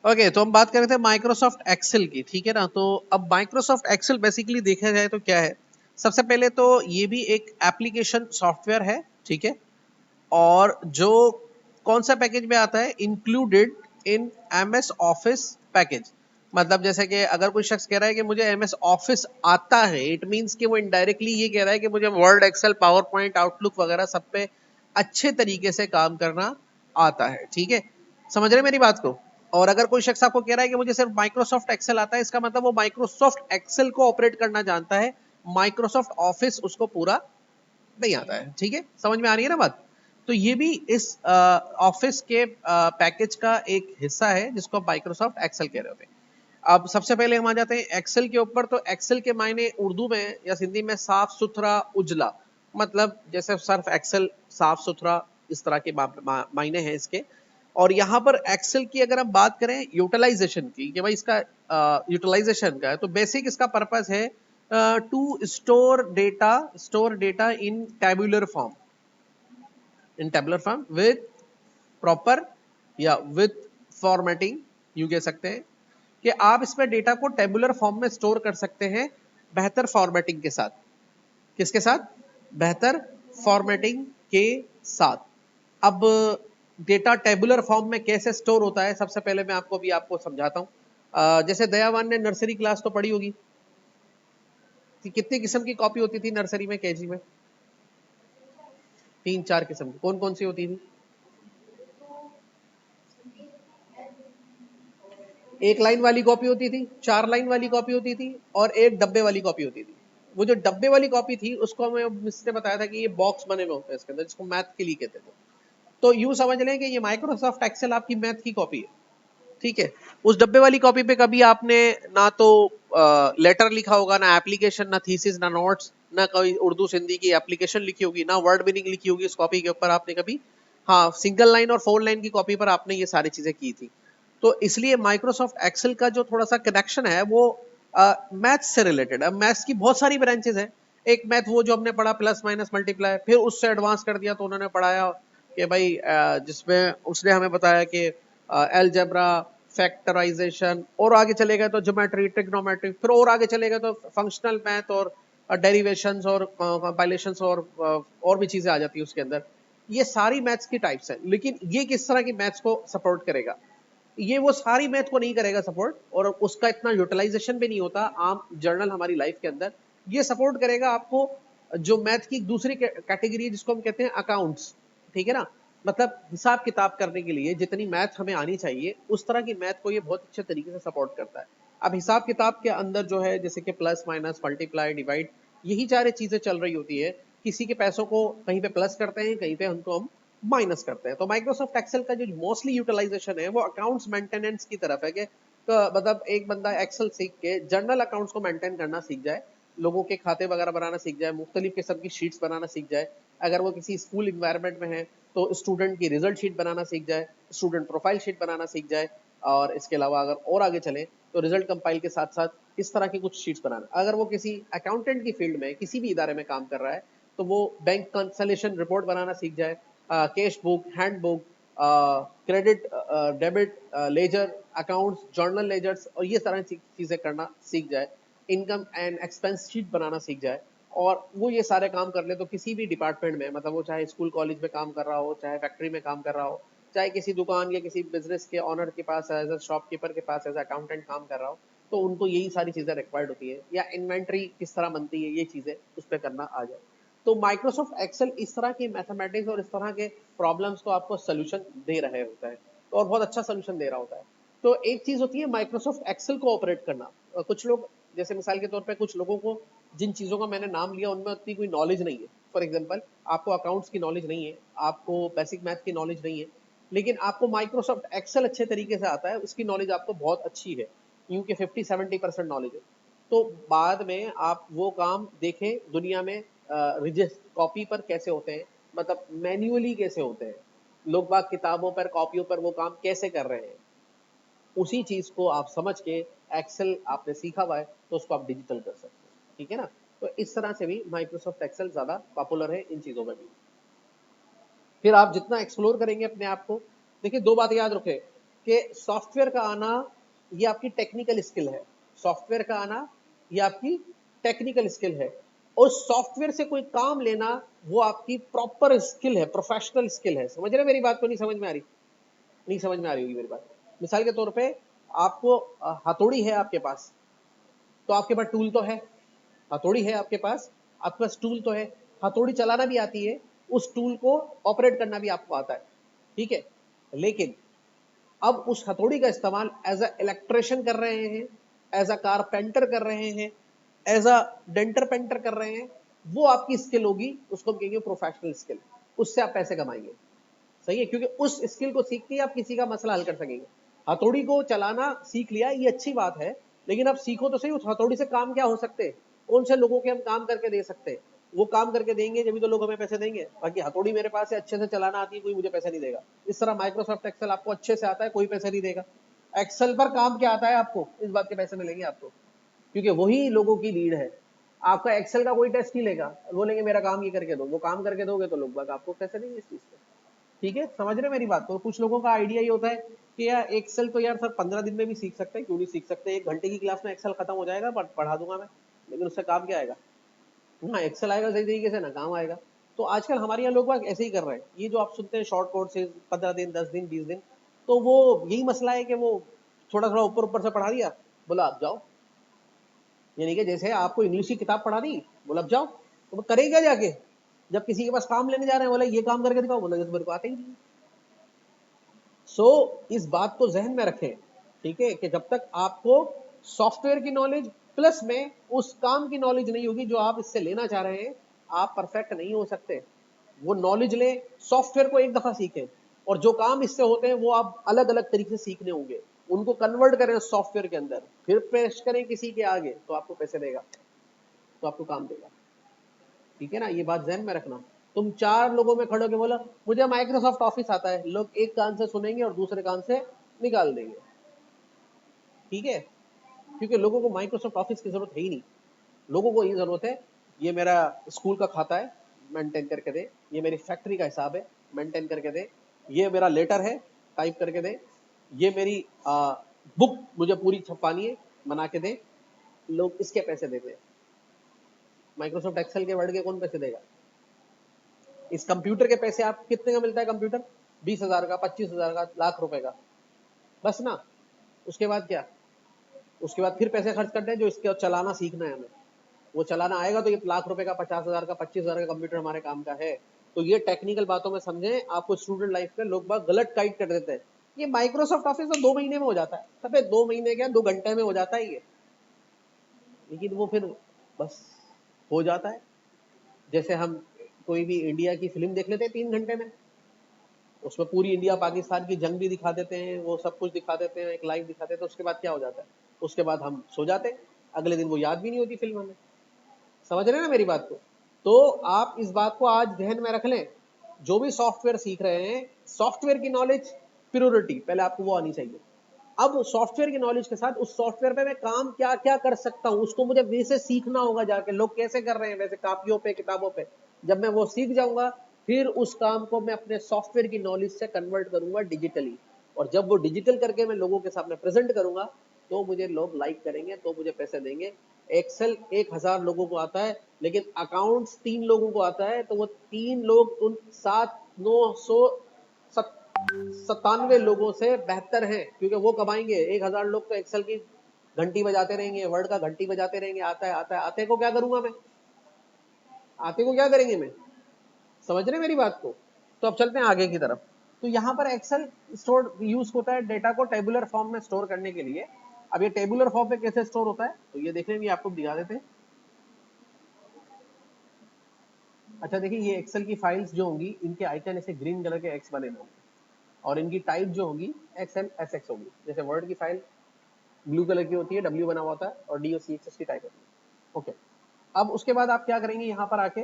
Okay तो हम बात कर रहे थे माइक्रोसॉफ्ट एक्सेल की, ठीक है ना। तो अब माइक्रोसॉफ्ट एक्सेल बेसिकली देखा जाए तो क्या है, सबसे पहले तो ये भी एक एप्लीकेशन सॉफ्टवेयर है, ठीक है। और जो कौन सा पैकेज में आता है, included in MS office package. मतलब जैसे कि अगर कोई शख्स कह रहा है कि मुझे एमएस ऑफिस आता है, इट मींस कि वो इनडायरेक्टली ये कह रहा है कि मुझे Word, Excel, PowerPoint, Outlook वगैरह सब पे अच्छे तरीके से काम करना आता है, ठीक है। समझ रहे मेरी बात को। और अगर कोई शख्स आपको कह रहा है कि मुझे सिर्फ माइक्रोसॉफ्ट एक्सेल आता है, इसका मतलब वो माइक्रोसॉफ्ट एक्सेल को ऑपरेट करना जानता है, माइक्रोसॉफ्ट ऑफिस उसको पूरा नहीं आता है, ठीक है। समझ में आ रही है ना बात। तो ये भी इस ऑफिस के पैकेज का एक हिस्सा है जिसको आप माइक्रोसॉफ्ट एक्सेल कह रहे होते हैं। अब सबसे पहले हम आ जाते हैं एक्सेल के ऊपर। तो एक्सेल के मायने उर्दू में या हिंदी में साफ सुथरा, उजला, मतलब जैसे सर्फ एक्सेल साफ सुथरा, इस तरह के मायने हैं इसके। और यहाँ पर एक्सेल की अगर हम बात करें यूटिलाइजेशन की, कि भाई इसका यूटिलाइजेशन का है, तो बेसिक इसका पर्पस है to store data in tabular form with proper या विद फॉर्मेटिंग, यूं कह सकते हैं कि आप इसमें डेटा को टेबुलर फॉर्म में स्टोर कर सकते हैं बेहतर फॉर्मेटिंग के साथ। किसके साथ? बेहतर फॉर्मेटिंग के साथ। अब डेटा टेबुलर फॉर्म में कैसे स्टोर होता है, सबसे पहले मैं आपको समझाता हूं। जैसे दयावान ने नर्सरी क्लास तो पढ़ी होगी कि कितनी किस्म की कॉपी होती थी नर्सरी में, केजी में? 3-4 किस्म की। कौन कौन सी होती थी? एक लाइन वाली कॉपी होती थी, 4 लाइन वाली कॉपी होती थी, और एक डब्बे वाली कॉपी होती थी। वो जो डब्बे वाली कॉपी थी उसको हमें मिस ने बताया था कि ये बॉक्स बने हुए होते हैं इसके अंदर, जिसको मैथ के लिए कहते थे। तो यूं समझ लें कि ये माइक्रोसॉफ्ट एक्सेल आपकी मैथ की कॉपी है, ठीक है। उस डब्बे वाली कॉपी पे कभी आपने ना तो लेटर लिखा होगा, ना एप्लीकेशन, ना थीसिस, ना नोट्स, ना कोई उर्दू सिंधी की एप्लीकेशन लिखी होगी, ना वर्ड मीनिंग लिखी होगी उस कॉपी के ऊपर आपने कभी। हाँ, सिंगल लाइन और 4 लाइन की कॉपी पर आपने ये सारी चीजें की थी। तो इसलिए माइक्रोसॉफ्ट एक्सेल का जो थोड़ा सा कनेक्शन है वो मैथ से रिलेटेड है। अब मैथ्स की बहुत सारी ब्रांचेस हैं। एक मैथ वो जो हमने पढ़ा प्लस माइनस मल्टीप्लाई, फिर उससे एडवांस कर दिया तो उन्होंने पढ़ाया कि भाई जिसमें उसने हमें बताया कि एलजेब्रा, फैक्टराइजेशन, और आगे चले गए तो ज्योमेट्री, ट्रिग्नोमेट्री, फिर और आगे चले गए तो फंक्शनल मैथ और डेरिवेशंस और कंपाइलेशंस और भी चीजें आ जाती है उसके अंदर। ये सारी मैथ्स की टाइप्स है, लेकिन ये किस तरह की मैथ्स को सपोर्ट करेगा? ये वो सारी मैथ को नहीं करेगा सपोर्ट, और उसका इतना यूटिलाइजेशन भी नहीं होता आम जर्नल हमारी लाइफ के अंदर। ये सपोर्ट करेगा आपको जो मैथ की दूसरी कैटेगरी है जिसको हम कहते हैं अकाउंट्स, ठीक है ना। मतलब हिसाब किताब करने के लिए जितनी मैथ हमें आनी चाहिए उस तरह की मैथ को ये बहुत अच्छे तरीके से सपोर्ट करता है। अब हिसाब किताब के अंदर जो है जैसे कि प्लस माइनस मल्टीप्लाई डिवाइड, यही सारी चीजें चल रही होती है। किसी के पैसों को कहीं पे प्लस करते हैं, कहीं पे उनको हम माइनस करते हैं। तो माइक्रोसॉफ्ट एक्सेल का जो मोस्टली यूटिलाइजेशन है वो अकाउंट्स मेंटेनेंस की तरफ है कि तो मतलब एक बंदा एक्सेल सीख के जर्नल अकाउंट्स को मेंटेन करना सीख जाए, लोगों के खाते वगैरह बनाना सीख जाए, मुख्तलिफ किस्म की शीट्स बनाना सीख जाए। अगर वो किसी स्कूल इन्वायरमेंट में है तो स्टूडेंट की रिजल्ट शीट बनाना सीख जाए, स्टूडेंट प्रोफाइल शीट बनाना सीख जाए। और इसके अलावा अगर और आगे चले तो रिजल्ट कंपाइल के साथ साथ इस तरह की कुछ शीट्स बनाना। अगर वो किसी अकाउंटेंट की फील्ड में किसी भी इदारे में काम कर रहा है तो वो बैंक कंसलेशन रिपोर्ट बनाना सीख जाए, cash book, hand book, credit, debit, ledger accounts, journal ledgers, और ये सारी चीजें करना सीख जाए, इनकम एंड एक्सपेंस शीट बनाना सीख जाए। और वो ये सारे काम कर ले तो किसी भी डिपार्टमेंट में, मतलब वो चाहे स्कूल कॉलेज में काम कर रहा हो, चाहे फैक्ट्री में काम कर रहा हो, चाहे किसी दुकान या किसी बिजनेस के ऑनर के पास एज ए शॉपकीपर के पास एज अकाउंटेंट काम कर रहा हो, तो उनको यही सारी चीजें रिक्वायर्ड होती है। या इन्वेंट्री किस तरह बनती है, ये चीजें उस पर करना आ जाए। तो माइक्रोसॉफ्ट एक्सेल इस तरह की मैथमेटिक्स और इस तरह के प्रॉब्लम्स को आपको सोल्यूशन दे रहे होता है, तो और बहुत अच्छा सोल्यूशन दे रहा होता है। तो एक चीज होती है माइक्रोसॉफ्ट एक्सेल को ऑपरेट करना। कुछ लोग, जैसे मिसाल के तौर पे कुछ लोगों को जिन चीजों का मैंने नाम लिया उनमें उतनी कोई नॉलेज नहीं है। फॉर एग्जांपल, आपको अकाउंट्स की नॉलेज नहीं है, आपको बेसिक मैथ की नॉलेज नहीं है, लेकिन आपको माइक्रोसॉफ्ट एक्सेल अच्छे तरीके से आता है, उसकी नॉलेज आपको बहुत अच्छी है, यूं कि 50-70% नॉलेज है। तो बाद में आप वो काम देखें दुनिया में रजिस्टर कॉपी पर कैसे होते हैं, मतलब मैन्युअली कैसे होते हैं, लोग बाग किताबों पर कॉपियों पर वो काम कैसे कर रहे हैं, उसी चीज को आप समझ के एक्सेल आपने सीखा हुआ है तो उसको आप डिजिटल कर सकते हैं, ठीक है ना। तो इस तरह से भी माइक्रोसॉफ्ट एक्सेल ज्यादा पॉपुलर है इन चीजों में भी। फिर आप जितना एक्सप्लोर करेंगे अपने आप को, देखिए दो बात याद रखें, कि सॉफ्टवेयर का आना ये आपकी टेक्निकल स्किल है, सॉफ्टवेयर का आना ये आपकी टेक्निकल स्किल है, और सॉफ्टवेयर से कोई काम लेना वो आपकी प्रॉपर स्किल है, प्रोफेशनल स्किल है। समझ रहे मेरी बात को? नहीं समझ में आ रही? नहीं समझ में आ रही होगी मेरी बात। मिसाल के तौर पे आपको हथौड़ी है आपके पास, तो आपके पास टूल तो है, हथौड़ी है आपके पास टूल तो है, हथौड़ी चलाना भी आती है, उस टूल को ऑपरेट करना भी आपको आता है, ठीक है। लेकिन अब उस हथौड़ी का इस्तेमाल एज अ इलेक्ट्रिशियन कर रहे हैं, एज अ कारपेंटर कर रहे हैं, एज अ डेंटर पेंटर कर रहे हैं, वो आपकी स्किल होगी, उसको हम कहेंगे प्रोफेशनल स्किल। उससे आप पैसे कमाएंगे, सही है, क्योंकि उस स्किल को सीख के आप किसी का मसला हल कर सकेंगे। हथौड़ी को चलाना सीख लिया, ये अच्छी बात है, लेकिन आप सीखो तो सही उस हथौड़ी से काम क्या हो सकते हैं, कौन से लोगों के हम काम करके दे सकते हैं, वो काम करके देंगे जब भी तो लोग हमें पैसे देंगे। बाकी हथौड़ी मेरे पास है, अच्छे से चलाना आती है, कोई मुझे पैसे नहीं देगा। इस तरह माइक्रोसॉफ्ट एक्सेल आपको अच्छे से आता है, कोई पैसे नहीं देगा। एक्सेल पर काम क्या आता है आपको, इस बात के पैसे मिलेंगे आपको, क्योंकि वही लोगों की नीड है। आपका एक्सेल का कोई टेस्ट नहीं लेगा, बोलेंगे मेरा काम ये करके दो, वो काम करके दोगे तो लोग बाग आपको पैसे देंगे इस चीज पे। ठीक है, समझ रहे मेरी बात को? कुछ लोगों का आइडिया ये होता है कि यार एक्सेल तो यार सर 15 दिन में भी सीख सकते हैं, क्यों नहीं सीख सकते, 1 घंटे की क्लास में एक्सेल खत्म हो जाएगा, पढ़ा दूंगा मैं, लेकिन उससे काम क्या आएगा? हाँ, एक्सेल आएगा सही तरीके से ना काम आएगा। तो आजकल हमारे यहाँ लोग बाग ऐसे ही कर रहे हैं, ये जो आप सुनते हैं शॉर्ट कोर्सेज 15 दिन 10 दिन 20 दिन, तो वो यही मसला है कि वो थोड़ा थोड़ा ऊपर ऊपर से पढ़ा दिया, बोला आप जाओ, यानी कि जैसे आपको इंग्लिश की किताब पढ़ा दी, बोला अब जाओ, तो वो करेगा जाके, जब किसी के पास काम लेने जा रहे हैं बोला ये काम करके दिखाओ, बोला ये तो मेरे को आता ही नहीं। सो इस बात को जहन में रखें, ठीक है, कि जब तक आपको सॉफ्टवेयर की नॉलेज प्लस में उस काम की नॉलेज नहीं होगी जो आप इससे लेना चाह रहे हैं, आप परफेक्ट नहीं हो सकते। वो नॉलेज लें, सॉफ्टवेयर को एक दफा सीखें, और जो काम इससे होते हैं वो आप अलग अलग तरीके से सीखने होंगे, उनको कन्वर्ट करें सॉफ्टवेयर के अंदर, फिर पेश करें किसी के आगे, तो आपको पैसे देगा, तो आपको काम देगा। ठीक है ना, ये बात ध्यान में रखना। तुम 4 लोगों में खड़े होकर बोला मुझे माइक्रोसॉफ्ट ऑफिस आता है, लोग एक कान से सुनेंगे और दूसरे कान से निकाल देंगे, ठीक है, क्योंकि लोगों को माइक्रोसॉफ्ट ऑफिस की जरूरत है ही नहीं। लोगों को ये जरूरत है, ये मेरा स्कूल का खाता है मेंटेन करके दे, ये मेरी फैक्ट्री का हिसाब है मेंटेन करके दे, ये मेरा लेटर है टाइप करके दे, ये मेरी बुक मुझे पूरी छपवानी है बना के दे। लोग इसके पैसे देते हैं, माइक्रोसॉफ्ट एक्सेल के वर्ड के कौन पैसे देगा? इस कंप्यूटर के पैसे आप कितने का मिलता है कंप्यूटर? 20,000 का, 25,000 का, लाख रुपए का, बस ना। उसके बाद क्या? उसके बाद फिर पैसे खर्च करते हैं जो इसके चलाना सीखना है हमें, वो चलाना आएगा तो ये लाख रुपए का, 50,000 का, 25,000 का कंप्यूटर हमारे काम का है। तो ये टेक्निकल बातों में समझें, आपको स्टूडेंट लाइफ में लोग बात गलत गाइड कर देते हैं। ये माइक्रोसॉफ्ट ऑफिस तो 2 महीने में हो जाता है, सब 2 महीने क्या 2 घंटे में हो जाता है ये, लेकिन वो फिर बस हो जाता है। जैसे हम कोई भी इंडिया की फिल्म देख लेते हैं 3 घंटे में, उसमें पूरी इंडिया पाकिस्तान की जंग भी दिखा देते हैं, वो सब कुछ दिखा देते हैं, एक लाइव दिखा देते हैं, उसके बाद क्या हो जाता है? उसके बाद हम सो जाते हैं, अगले दिन वो याद भी नहीं होती फिल्म हमें। समझ रहे हैं ना मेरी बात को? तो आप इस बात को आज ध्यान में रख लें, जो भी सॉफ्टवेयर सीख रहे हैं, सॉफ्टवेयर की नॉलेज प्योरिटी पहले आपको वो आनी चाहिए। अब सॉफ्टवेयर की नॉलेज के साथ उस सॉफ्टवेयर पे मैं काम क्या क्या कर सकता हूं, उसको मुझे वैसे सीखना होगा, जाके लोग कैसे कर रहे हैं वैसे कापियों पे किताबों पे, जब मैं वो सीख जाऊंगा फिर उस काम को मैं अपने सॉफ्टवेयर की नॉलेज से कन्वर्ट करूंगा डिजिटली, और जब वो डिजिटल करके मैं लोगों के सामने प्रेजेंट करूंगा तो मुझे लोग लाइक करेंगे, तो मुझे पैसे देंगे। एक्सेल 1,000 लोगों को आता है, लेकिन अकाउंट्स 3 लोगों को आता है, तो वो 3 लोग उन 97 लोगों से बेहतर हैं, क्योंकि वो कमाएंगे। 1,000 लोग तो एक्सेल की घंटी बजाते रहेंगे, वर्ड का घंटी बजाते रहेंगे, आता है आता है, आते को क्या करूंगा मैं? आते को क्या करेंगे मैं? समझ रहे मेरी बात को? तो अब चलते हैं आगे की तरफ। तो यहाँ पर एक्सेल स्टोर यूज होता है डेटा को टेबुलर फॉर्म में स्टोर करने के लिए। अब ये टेबुलर फॉर्म में कैसे स्टोर होता है, तो ये देखने भी आपको दिखा देते हैं। अच्छा देखिए, ये एक्सेल की फाइल्स जो होंगी, इनके आइकन ऐसे ग्रीन कलर के एक्स बने होंगे, और इनकी टाइप जो होगी एक्स एम एस एक्स होगी। जैसे वर्ड की फाइल ब्लू कलर की होती है, डब्ल्यू बना हुआ होता है, और डी ओ सी एक्स की टाइप होती है। ओके, अब उसके बाद आप क्या करेंगे, यहाँ पर आके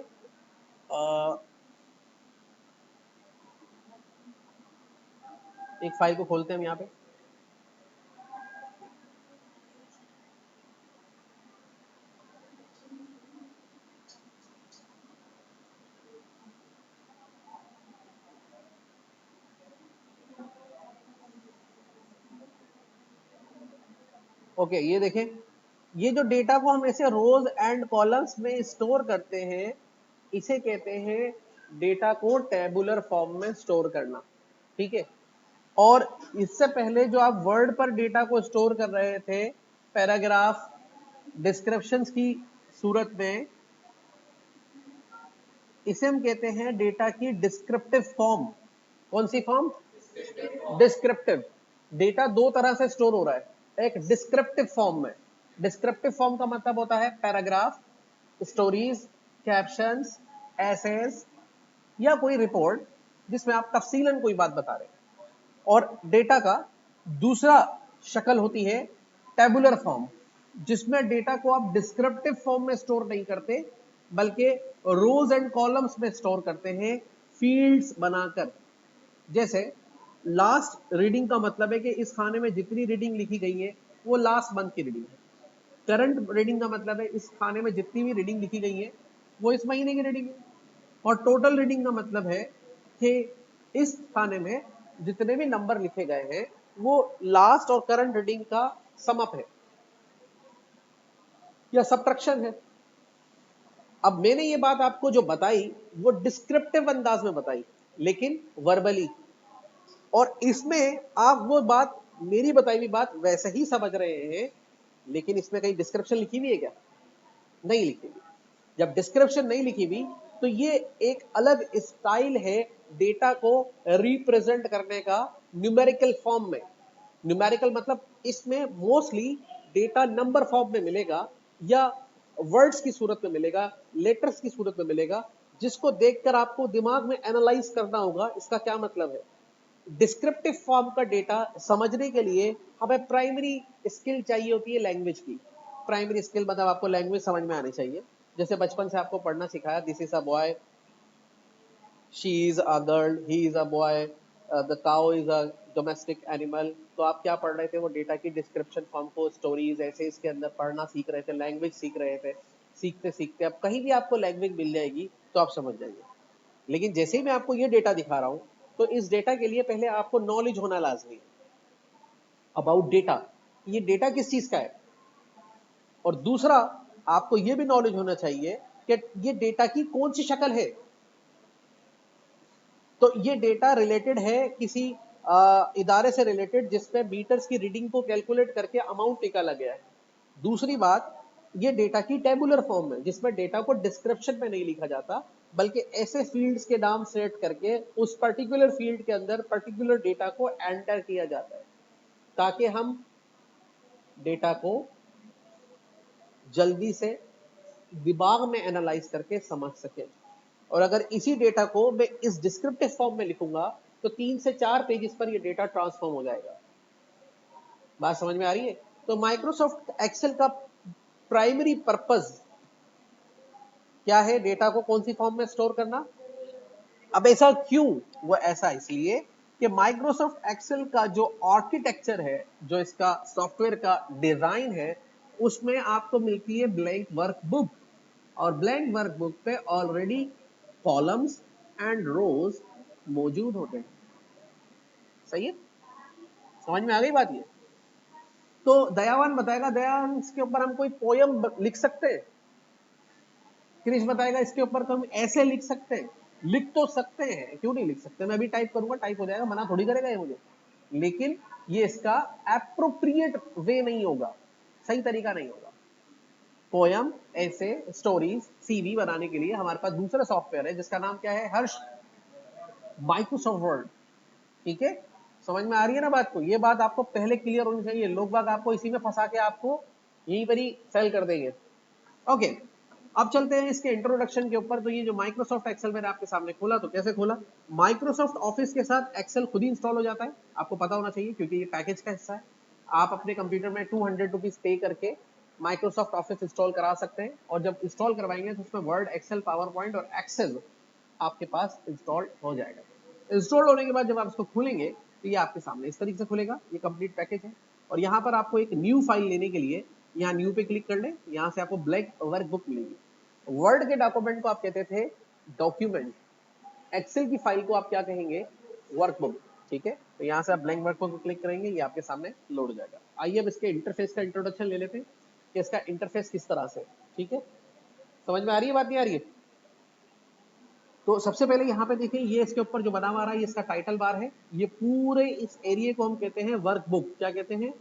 एक फाइल को खोलते हैं हम यहाँ पे। ओके, ये देखें, ये जो डेटा को हम ऐसे रोज एंड कॉलम्स में स्टोर करते हैं, इसे कहते हैं डेटा को टेबुलर फॉर्म में स्टोर करना, ठीक है। और इससे पहले जो आप वर्ड पर डेटा को स्टोर कर रहे थे, पैराग्राफ, डिस्क्रिप्शंस की सूरत में, इसे हम कहते हैं डेटा की डिस्क्रिप्टिव फॉर्म। कौन सी फॉर्म? डिस्क्रिप्टिव। डेटा दो तरह से स्टोर हो रहा है, एक डिस्क्रिप्टिव फॉर्म में। डिस्क्रिप्टिव फॉर्म का मतलब होता है पैराग्राफ, स्टोरीज, कैप्शंस, एसेज या कोई रिपोर्ट जिसमें आप तफसीलन कोई बात बता रहे हैं। और डेटा का दूसरा शक्ल होती है टेबुलर फॉर्म, जिसमें डेटा को आप डिस्क्रिप्टिव फॉर्म में स्टोर नहीं करते, बल्कि रोज एंड कॉलम्स में स्टोर करते हैं, फील्ड्स बनाकर। जैसे लास्ट रीडिंग का मतलब है कि इस खाने में जितनी रीडिंग लिखी गई है वो लास्ट मंथ की रीडिंग है। करंट रीडिंग का मतलब है इस खाने में जितनी भी रीडिंग लिखी गई है वो इस महीने की रीडिंग है। और टोटल रीडिंग का मतलब है कि इस खाने में जितने भी नंबर लिखे गए हैं वो लास्ट और करंट रीडिंग का सम अप है या सब्ट्रैक्शन है। अब मैंने ये बात आपको जो बताई वो डिस्क्रिप्टिव अंदाज में बताई, लेकिन वर्बली, और इसमें आप वो बात, मेरी बताई हुई बात वैसे ही समझ रहे हैं, लेकिन इसमें कहीं डिस्क्रिप्शन लिखी हुई है क्या? नहीं लिखी हुई। जब डिस्क्रिप्शन नहीं लिखी हुई तो ये एक अलग स्टाइल है डेटा को रिप्रेजेंट करने का न्यूमेरिकल फॉर्म में। न्यूमेरिकल मतलब इसमें मोस्टली डेटा नंबर फॉर्म में मिलेगा या वर्ड्स की सूरत में मिलेगा, लेटर्स की सूरत में मिलेगा, जिसको देखकर आपको दिमाग में एनालाइज करना होगा इसका क्या मतलब है। डिस्क्रिप्टिव फॉर्म का डेटा समझने के लिए हमें प्राइमरी स्किल चाहिए होती है लैंग्वेज की। प्राइमरी स्किल मतलब आपको लैंग्वेज समझ में आनी चाहिए। जैसे बचपन से आपको पढ़ना सिखाया, this is a boy, she is a girl, he is a boy, the cow is a domestic animal. तो आप क्या पढ़ रहे थे? वो डेटा की डिस्क्रिप्शन फॉर्म को, स्टोरीज ऐसे इसके अंदर पढ़ना सीख रहे थे, लैंग्वेज सीख रहे थे। सीखते सीखते अब कहीं भी आपको लैंग्वेज मिल जाएगी तो आप समझ जाइए। लेकिन जैसे ही मैं आपको ये डेटा दिखा रहा हूं, तो इस डेटा के लिए पहले आपको नॉलेज होना लाजमी है अबाउट डेटा, ये डेटा किस चीज का है। और दूसरा, आपको ये भी नॉलेज होना चाहिए कि ये डेटा की कौन सी शक्ल है। तो ये डेटा रिलेटेड है किसी इदारे से रिलेटेड जिसपे मीटर्स की रीडिंग को कैलकुलेट करके अमाउंट निकाला गया है। दूसरी बात, ये डेटा की टेबुलर फॉर्म है जिसमें डेटा को डिस्क्रिप्शन में नहीं लिखा जाता, बल्कि ऐसे फील्ड्स के नाम सेट करके उस पर्टिकुलर फील्ड के अंदर पर्टिकुलर डेटा को एंटर किया जाता है, ताकि हम डेटा को जल्दी से दिमाग में एनालाइज करके समझ सके। और अगर इसी डेटा को मैं इस डिस्क्रिप्टिव फॉर्म में लिखूंगा तो 3 से 4 पेजेस पर ये डेटा ट्रांसफॉर्म हो जाएगा। बात समझ में आ रही है? तो माइक्रोसॉफ्ट एक्सेल का प्राइमरी पर्पस क्या है? डेटा को कौन सी फॉर्म में स्टोर करना। अब ऐसा क्यों? वो ऐसा इसलिए कि माइक्रोसॉफ्ट एक्सेल का जो आर्किटेक्चर है, जो इसका सॉफ्टवेयर का डिजाइन है, उसमें आपको मिलती है ब्लैंक वर्कबुक, और ब्लैंक वर्कबुक पे ऑलरेडी कॉलम्स एंड रोज मौजूद होते हैं। सही है? समझ में आ गई बात? ये तो दयावान बताएगा, दयावान इसके ऊपर हम कोई पोयम लिख सकते हैं। क्रिश बताएगा इसके ऊपर तो हम ऐसे लिख सकते हैं। लिख तो सकते हैं, क्यों नहीं लिख सकते? मैं अभी टाइप करूंगा, टाइप हो जाएगा, मना थोड़ी करेगा ये मुझे। लेकिन ये इसका एप्रोप्रिएट वे नहीं होगा, सही तरीका नहीं होगा। पोयम, ऐसे, स्टोरीज, सीवी बनाने के लिए हमारे पास दूसरा सॉफ्टवेयर है जिसका नाम क्या है? हर्ष, माइक्रोसॉफ्ट वर्ड। ठीक है? समझ में आ रही है ना बात को? ये बात आपको पहले क्लियर होनी चाहिए। लोग बाग आपको इसी में फंसा के आपको यहीं पर ही फेल कर देंगे। ओके, अब चलते हैं इसके इंट्रोडक्शन के ऊपर। तो ये जो माइक्रोसॉफ्ट एक्सेल मैंने आपके सामने खोला, तो कैसे खोला? माइक्रोसॉफ्ट ऑफिस के साथ एक्सेल खुद ही इंस्टॉल हो जाता है, आपको पता होना चाहिए क्योंकि ये पैकेज का हिस्सा है। आप अपने कंप्यूटर में 200 रुपीज पे करके माइक्रोसॉफ्ट ऑफिस इंस्टॉल करा सकते हैं, और जब इंस्टॉल करवाएंगे तो उसमें वर्ड, एक्सेल, पावर पॉइंट और एक्सेल आपके पास इंस्टॉल हो जाएगा। इंस्टॉल होने के बाद जब आप इसको खोलेंगे तो ये आपके सामने इस तरीके से खुलेगा। ये कंप्लीट पैकेज है, और यहाँ पर आपको एक न्यू फाइल लेने के लिए यहाँ न्यू पे क्लिक कर लें। यहाँ से आपको ब्लैंक वर्कबुक मिलेगी। वर्ड के डॉक्यूमेंट को आप कहते थे डॉक्यूमेंट, एक्सेल की फाइल को आप क्या कहेंगे? वर्कबुक। ठीक है, तो यहाँ से आप ब्लैंक वर्कबुक को क्लिक करेंगे, ये आपके सामने लोड हो जाएगा। आइए अब इसके इंटरफेस का इंट्रोडक्शन ले लेते हैं कि इसका इंटरफेस किस तरह से। ठीक है, समझ में आ रही है बात, नहीं आ रही है? तो सबसे पहले यहाँ पे देखिए, ये इसके ऊपर जो बना हुआ रहा है, ये इसका टाइटल बार है। ये पूरे इस एरिया को हम कहते हैं वर्कबुक। क्या कहते हैं?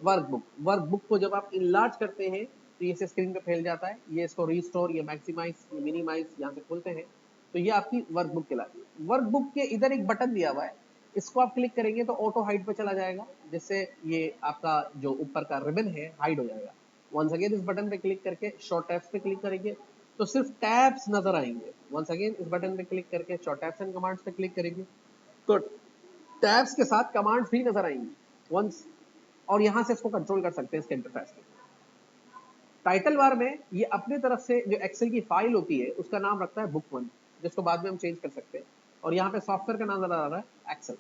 वर्कबुक। वर्कबुक को जब आप इनलार्ज करते हैं तो ये स्क्रीन पे फैल जाता है। ये इसको रिस्टोर, ये मैक्सिमाइज, ये मिनिमाइज यहाँ से खोलते हैं तो ये आपकी वर्कबुक कहलाती है। वर्कबुक के इधर एक बटन दिया हुआ है, इसको आप क्लिक करेंगे तो ऑटो हाइड पे चला जाएगा, जिससे ये आपका जो ऊपर का रिबन है हाइड हो जाएगा। वंस अगेन इस बटन पे क्लिक करके शॉर्ट टैब्स पे क्लिक करेंगे तो सिर्फ टैब्स नजर आएंगे। वंस अगेन इस बटन पे क्लिक करके शॉर्ट टैब्स एंड कमांड्स पे क्लिक करेंगे तो टैब्स के साथ कमांड्स भी नजर आएंगी। वंस और यहां से इसको कंट्रोल कर सकते हैं इसके इंटरफेस में। टाइटल बार में ये अपने तरफ से जो एक्सेल की फाइल होती है उसका नाम रखता है बुक 1, जिसको बाद में हम चेंज कर सकते हैं। और यहाँ पे सॉफ्टवेयर का नाम नजर आ रहा है एक्सेल।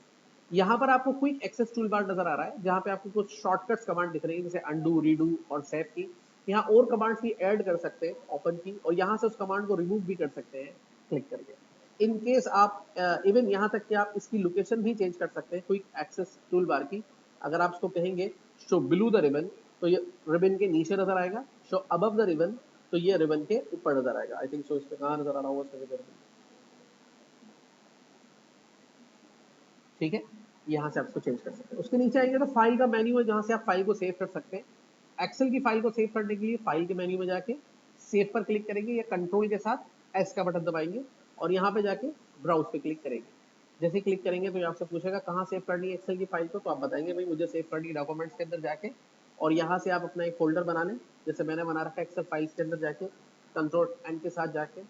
यहाँ पर आपको क्विक एक्सेस टूल बार नजर आ रहा है, जहाँ पे आपको कुछ शॉर्टकट्स कमांड दिख रही है, जैसे अंडू, रीडू और सेव की। यहाँ और कमांड्स भी ऐड कर सकते हैं, ओपन की, और यहाँ से उस कमांड को रिमूव भी कर सकते हैं क्लिक करके। इन केस आप इवन यहाँ तक कि आप इसकी लोकेशन भी चेंज कर सकते हैं क्विक एक्सेस टूल बार की। अगर आप इसको कहेंगे शो बिलो द रिबन तो ये रिबन के नीचे नजर आएगा, शो अबव द रिबन तो ये रिबन के ऊपर नजर आएगा। आई थिंक सो इस पे कहाँ नजर आ रहा होगा, ठीक है। यहाँ से आप इसको चेंज कर सकते हैं। उसके नीचे आएंगे तो फाइल का मेन्यू है, जहाँ से आप फाइल को सेव कर सकते हैं। एक्सेल की फाइल को सेव करने के लिए फाइल के मेन्यू में जाके सेव पर क्लिक करेंगे या कंट्रोल के साथ एस का बटन दबाएंगे और यहाँ पे जाके ब्राउज पे क्लिक करेंगे। जैसे क्लिक करेंगे तो ये आपसे पूछेगा कहाँ सेव करनी है एक्सेल की फाइल को, तो आप बताएंगे भाई मुझे सेव करनी है डॉक्यूमेंट्स के अंदर जाके, और यहाँ से आप अपना एक फोल्डर बना लें। जैसे मैंने बना रखा है एक्सेल फाइल्स के अंदर जाके कंट्रोल एन के साथ जाके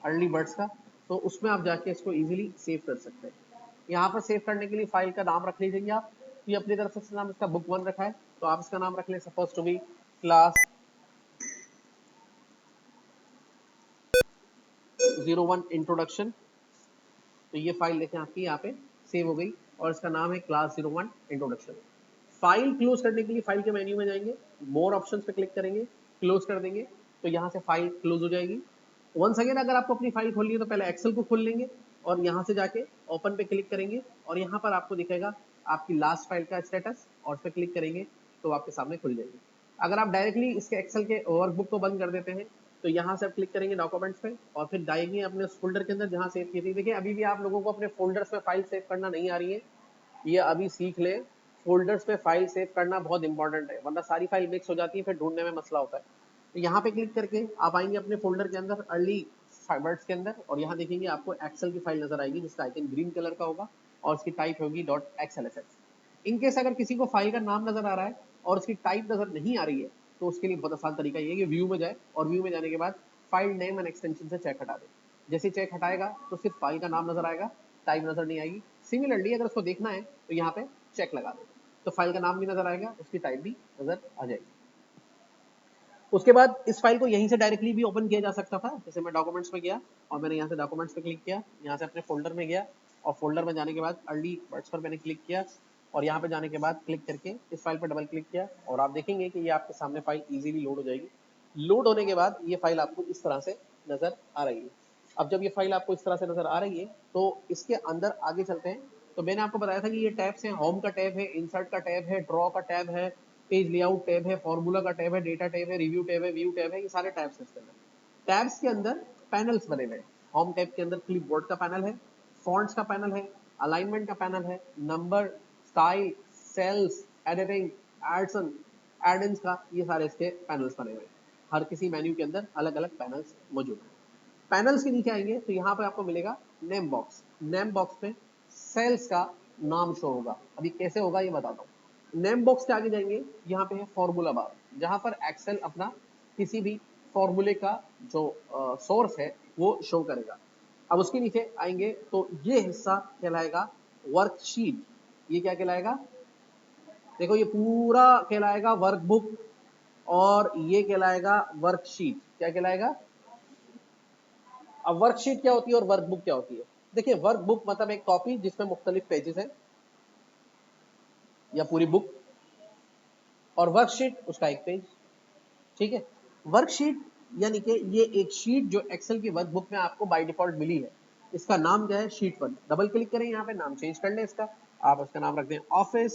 अर्ली बर्ड्स का, तो उसमें आप जाके इसको इजीली सेव कर सकते हैं। यहाँ पर सेव करने के लिए फाइल का नाम रख लीजिएंगे आप। ये अपनी तरफ से नाम इसका बुक 1 रखा है, तो आप इसका नाम रख लें suppose to be class 01 introduction. तो ये फाइल देखें आपकी यहाँ पे सेव हो गई और इसका नाम है क्लास 01 इंट्रोडक्शन। फाइल क्लोज करने के लिए फाइल के मेन्यू में जाएंगे, मोर ऑप्शंस पे क्लिक करेंगे, क्लोज कर देंगे तो यहाँ से फाइल क्लोज हो जाएगी। वंस अगेन अगर आपको अपनी फाइल खोलनी है तो पहले एक्सेल को खोल लेंगे और यहाँ से जाके ओपन पे क्लिक करेंगे और यहाँ पर आपको दिखेगा आपकी लास्ट फाइल का स्टेटस, और उस पर क्लिक करेंगे तो आपके सामने खुल जाएगी। अगर आप डायरेक्टली इसके एक्सेल के वर्कबुक को बंद कर देते हैं तो यहाँ से आप क्लिक करेंगे डॉक्यूमेंट्स पे और फिर जाएंगे अपने उस फोल्डर के अंदर जहाँ सेव की थी। देखिए अभी भी आप लोगों को अपने फोल्डर्स में फाइल सेव करना नहीं आ रही है, ये अभी सीख ले। फोल्डर्स पे फाइल सेव करना बहुत इंपॉर्टेंट है, वरना सारी फाइल मिक्स हो जाती है, फिर ढूंढने में मसला होता है। तो यहाँ पे क्लिक करके आप आएंगे अपने फोल्डर के अंदर अर्ली बर्ड्स के अंदर, और यहाँ देखेंगे आपको एक्सेल की फाइल नजर आएगी जिसका आइकन ग्रीन कलर का होगा और उसकी टाइप होगी .xlsx। इनकेस अगर किसी को फाइल का नाम नजर आ रहा है और उसकी टाइप नजर नहीं आ रही है तो उसके लिए बहुत आसान तरीका ये है कि व्यू में जाए और व्यू में जाने के बाद फाइल नेम एंड एक्सटेंशन से चेक हटा दे। जैसे चेक हटाएगा तो सिर्फ फाइल का नाम नजर आएगा, टाइप नजर नहीं आएगी। सिमिलरली अगर उसको देखना है तो यहाँ पे चेक लगा दो तो फाइल का नाम भी नजर आएगा, उसकी टाइप भी नजर आ जाएगी। उसके बाद इस फाइल को यहीं से डायरेक्टली भी ओपन किया जा सकता था। जैसे मैं डॉक्यूमेंट्स में गया और मैंने यहाँ से डॉक्यूमेंट्स पे क्लिक किया, यहाँ से अपने फोल्डर में गया और फोल्डर में जाने के बाद अर्ली बर्ड्स पर मैंने क्लिक किया और यहाँ पे जाने के बाद क्लिक करके इस फाइल पर डबल क्लिक किया और आप देखेंगे कि ये आपके सामने फाइल इजीली लोड हो जाएगी। लोड होने के बाद ये फाइल आपको इस तरह से नजर आ रही है। अब जब ये फाइल आपको इस तरह से नजर आ रही है तो इसके अंदर आगे चलते हैं। तो मैंने आपको बताया था कि ये टैब्स हैं, होम का टैब है, इंसर्ट का टैब है, ड्रॉ का टैब है, पेज लेआउट टैब है, फॉर्मूला का टैब है, डेटा टैब है, रिव्यू टैब है, व्यू टैब है, ये सारे टैब्स हैं इसके अंदर। टैब्स के अंदर पैनल्स बने हुए हैं। होम टैब के अंदर क्लिपबोर्ड का पैनल है, फॉन्ट्स का पैनल है, अलाइनमेंट का पैनल है, नंबर, स्टाइल, सेल्स, एडिटिंग, एडसन, एड-इन्स का, ये सारे इसके पैनल्स बने हुए हैं। हर किसी मेन्यू के अंदर अलग अलग पैनल्स मौजूद हैं। पैनल्स के नीचे आएंगे तो यहाँ पे आपको मिलेगा नेम बॉक्स। नेम बॉक्स में सेल्स का नाम शो होगा। अभी कैसे होगा ये बताता हूँ। नेम बॉक्स के आगे जाएंगे, यहाँ पे है फॉर्मूला बार, जहां पर एक्सेल अपना किसी भी फॉर्मूले का जो सोर्स है वो शो करेगा। अब उसके नीचे आएंगे तो ये हिस्सा कहलाएगा वर्कशीट। ये क्या कहलाएगा? देखो ये पूरा कहलाएगा वर्कबुक और ये कहलाएगा वर्कशीट। क्या कहलाएगा? अब वर्कशीट क्या होती है और वर्कबुक क्या होती है? देखिए वर्कबुक मतलब एक कॉपी जिसमें मुख्तलिफ पेजेस हैं या पूरी बुक, और वर्कशीट उसका एक पेज। ठीक है, वर्कशीट यानी कि ये एक शीट जो एक्सेल की वर्कबुक में आपको बाय डिफॉल्ट मिली है, इसका नाम क्या है, शीट 1। डबल क्लिक करें, यहाँ पे नाम चेंज कर लें इसका, आप उसका नाम रख दें ऑफिस,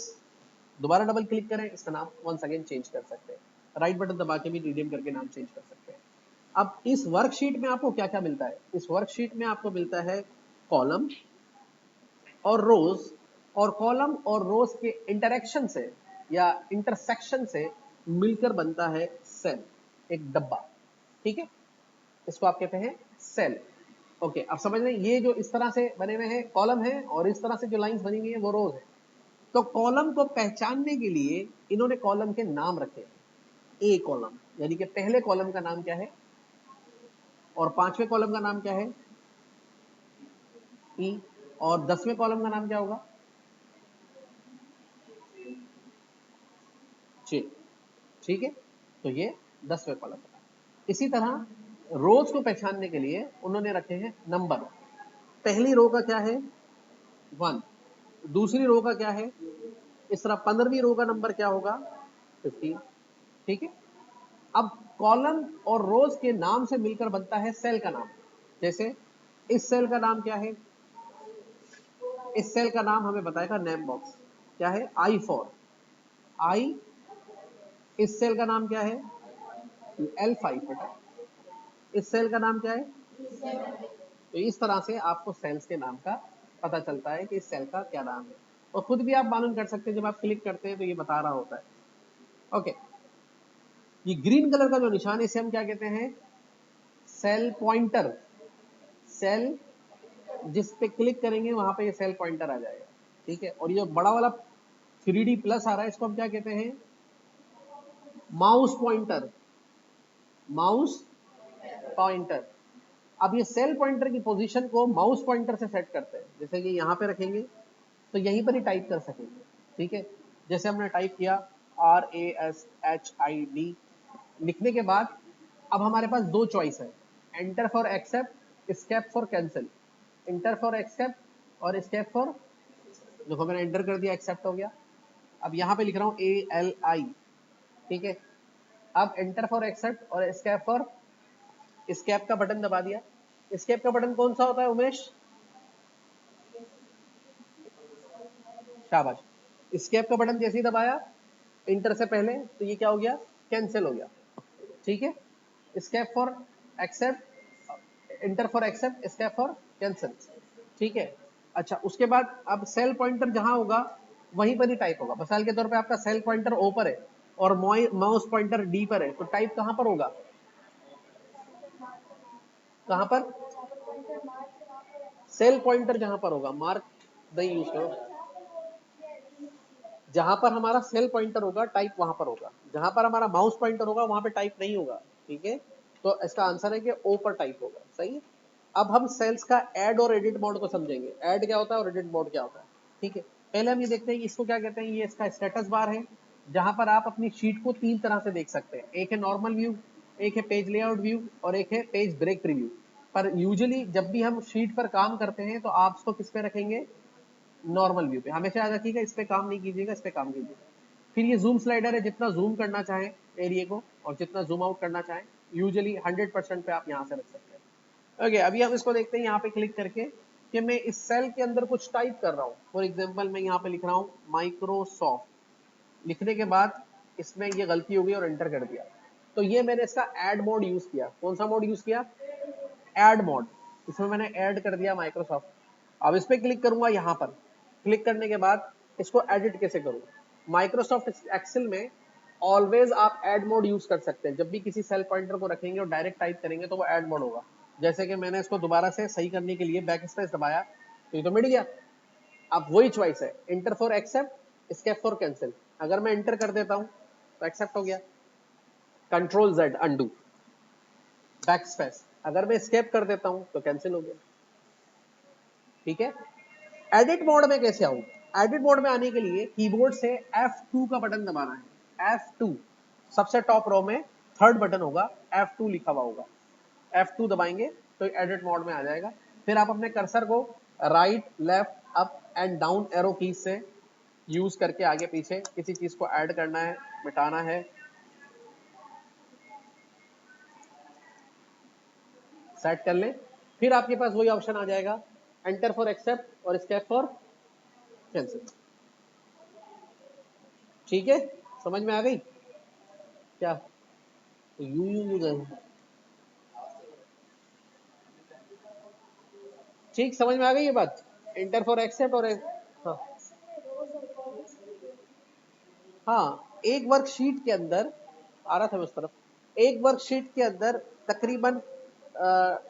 दोबारा डबल क्लिक करें, इसका नाम वंस अगेन चेंज कर सकते हैं, राइट बटन दबा के भी रीनेम करके नाम चेंज कर सकते हैं। अब इस वर्कशीट में आपको क्या क्या मिलता है, इस वर्कशीट में आपको मिलता है कॉलम और रोज, और कॉलम और रोज के इंटरेक्शन से या इंटरसेक्शन से मिलकर बनता है सेल, एक डब्बा, ठीक है, इसको आप कहते हैं सेल। ओके, अब समझ लें, ये जो इस तरह से बने हुए हैं कॉलम है, और इस तरह से जो लाइंस बनी हुई है वो रोज है। तो कॉलम को पहचानने के लिए इन्होंने कॉलम के नाम रखे हैं। ए कॉलम यानी कि पहले कॉलम का नाम क्या है, और पांचवें कॉलम का नाम क्या है, ई, और 10वें कॉलम का नाम क्या होगा, जे, ठीक है। तो ये 10वें कॉलम का नाम। इसी तरह रोज को पहचानने के लिए उन्होंने रखे हैं नंबर। पहली रो का क्या है, 1, दूसरी रो का क्या है, इस तरह 15वीं रो का नंबर क्या होगा, 15, ठीक है। अब कॉलम और रोज के नाम से मिलकर बनता है सेल का नाम। जैसे इस सेल का नाम क्या है, इस सेल का नाम हमें बताएगा नेम बॉक्स, क्या है, I4, आई। इस सेल का नाम क्या है, L5 बेटा। इस सेल का नाम क्या है, तो इस तरह से आपको सेल्स के नाम का पता चलता है कि इस सेल का क्या नाम है, और खुद भी आप मालूम कर सकते हैं, जब आप क्लिक करते हैं तो ये बता रहा होता है। ओके, ये ग्रीन कलर का जो निशान है इसे हम क्या कहते हैं, सेल पॉइंटर। सेल जिस पे क्लिक करेंगे वहां पे ये सेल पॉइंटर आ जाएगा, ठीक है। और ये बड़ा वाला 3D प्लस आ रहा है, इसको हम क्या कहते हैं, माउस पॉइंटर। Mouse pointer. अब ये सेल पॉइंटर की पोजीशन को माउस पॉइंटर से सेट करते हैं, जैसे कि यहां पे रखेंगे तो यहीं पर ही टाइप कर सकेंगे, ठीक है। जैसे हमने टाइप किया RASHID, लिखने के बाद अब हमारे पास दो चॉइस है, enter for accept, escape for cancel. Enter for accept और एस्केप फॉर, देखो मैंने एंटर कर दिया, एक्सेप्ट हो गया। अब यहाँ पे लिख रहा हूँ ALI, ठीक है। अब एंटर फॉर एक्सेप्ट और एस्केप फॉर, एस्केप का बटन दबा दिया। एस्केप का बटन कौन सा होता है उमेश, शाबाश। एस्केप का बटन जैसे ही दबाया इंटर से पहले, तो ये क्या हो गया, कैंसिल हो गया, ठीक है। Escape for accept, enter for accept, escape for cancel, ठीक है। अच्छा, उसके बाद अब सेल पॉइंटर जहां होगा वहीं पर ही टाइप होगा। मिसाल के तौर पे आपका सेल पॉइंटर O पर है और माउस पॉइंटर D पर है, तो टाइप कहां पर होगा, कहां पर, सेल पॉइंटर जहां पर होगा, मार्क नहीं यूज करो, जहां पर हमारा सेल पॉइंटर होगा टाइप वहां पर होगा, जहां पर हमारा माउस पॉइंटर होगा वहां पे टाइप नहीं होगा, ठीक है। तो इसका आंसर है कि O पर टाइप होगा, सही है। अब हम सेल्स का ऐड और एडिट मोड को समझेंगे, ऐड क्या होता है और एडिट मोड क्या होता है, ठीक है। पहले हम ये देखते हैं इसको क्या कहते हैं, ये इसका स्टेटस बार है, जहां पर आप अपनी शीट को तीन तरह से देख सकते हैं, एक है नॉर्मल व्यू, एक है पेज लेआउट व्यू, और एक है पेज ब्रेक प्रीव्यू। पर यूजुअली जब भी हम शीट पर काम करते हैं तो आप इसको किस पे रखेंगे, नॉर्मल व्यू पे। हमेशा याद रखिएगा, इस पे काम नहीं कीजिएगा, इस पे काम कीजिएगा। फिर ये जूम स्लाइडर है, जितना जूम करना चाहें एरिया को और जितना जूम आउट करना चाहें, यूजुअली 100% पे आप यहाँ से रख सकते हैं। ओके, अभी हम इसको देखते हैं यहाँ पे क्लिक करके कि मैं इस सेल के अंदर कुछ टाइप कर रहा हूँ। फॉर एग्जाम्पल मैं यहाँ पे लिख रहा हूँ माइक्रोसॉफ्ट, लिखने के बाद इसमें ये गलती हो गई और एंटर कर दिया, तो ये मैंने इसका ऐड मोड यूज किया। कौन सा मोड यूज किया, ऐड मोड। इसमें मैंने ऐड कर दिया माइक्रोसॉफ्ट। अब इस पे क्लिक करूंगा, यहाँ पर क्लिक करने के बाद इसको एडिट कैसे करूँ, माइक्रोसॉफ्ट एक्सेल में ऑलवेज आप ऐड मोड यूज कर सकते हैं। जब भी किसी सेल पॉइंटर को रखेंगे और डायरेक्ट टाइप करेंगे तो वो ऐड मोड होगा। जैसे कि मैंने इसको दोबारा से सही करने के लिए बैक स्पेस दबाया तो ये तो मिट गया। अब वही चॉइस है, enter for accept, escape for cancel. अगर मैं एंटर कर देता हूं तो एक्सेप्ट हो गया, control Z undo, back space. अगर मैं एस्केप कर देता हूं तो कैंसिल हो गया, ठीक है। एडिट मोड में कैसे आऊं, एडिट मोड में आने के लिए कीबोर्ड से F2 का बटन दबाना है। F2 सबसे टॉप रो में थर्ड बटन होगा, F2 लिखा हुआ होगा, F2 दबाएंगे तो एडिट मोड में आ जाएगा। फिर आप अपने कर्सर को right, left, up and down arrow keys से यूज करके आगे पीछे किसी चीज को ऐड करना है, मिटाना है, सेट कर ले, फिर आपके पास वही ऑप्शन आ जाएगा, एंटर फॉर एक्सेप्ट और एस्केप फॉर कैंसिल। ठीक है, समझ में आ गई क्या? तो यू ठीक, समझ में आ गई ये बात, एंटर फॉर एक्सेप्ट और हाँ हाँ, एक वर्कशीट के अंदर आ रहा था मैं उस तरफ, एक वर्कशीट के अंदर तकरीबन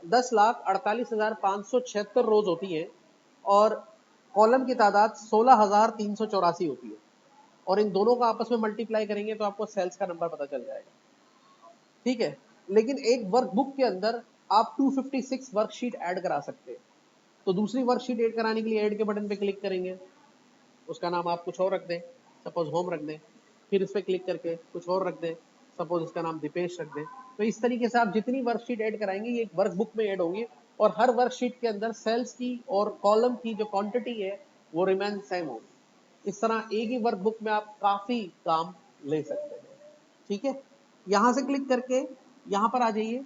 10,48,576 रोज होती है और कॉलम की तादाद 16,384 होती है, और इन दोनों को आपस में मल्टीप्लाई करेंगे तो आपको सेल्स का नंबर पता चल जाएगा। ठीक है, लेकिन एक वर्कबुक के अंदर आप 256 वर्कशीट ऐड करा सकते हैं। तो दूसरी वर्कशीट ऐड कराने के लिए ऐड के बटन पे क्लिक करेंगे, उसका नाम आप कुछ और रख दें, सपोज होम रख दें, फिर इस पर क्लिक करके कुछ और रख दें, सपोज इसका नाम दीपेश रख दें। तो इस तरीके से आप जितनी वर्कशीट ऐड कराएंगे ये एक वर्कबुक में ऐड होंगी, और हर वर्कशीट के अंदर सेल्स की और कॉलम की जो क्वांटिटी है वो रिमेन सेम होगी। इस तरह एक ही वर्कबुक में आप काफी काम ले सकते हैं। ठीक है, यहां से क्लिक करके यहां पर आ जाइए।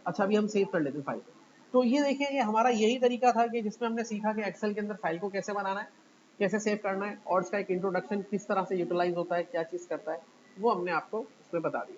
अच्छा, अभी हम सेव कर लेते हैं फाइल को। तो ये देखिए, ये हमारा यही तरीका था कि जिसमें हमने सीखा कि एक्सेल के अंदर फाइल को कैसे बनाना है, कैसे सेव करना है, और इसका एक इंट्रोडक्शन किस तरह से यूटिलाइज होता है, क्या चीज करता है, वो हमने आपको इसमें बता दिया।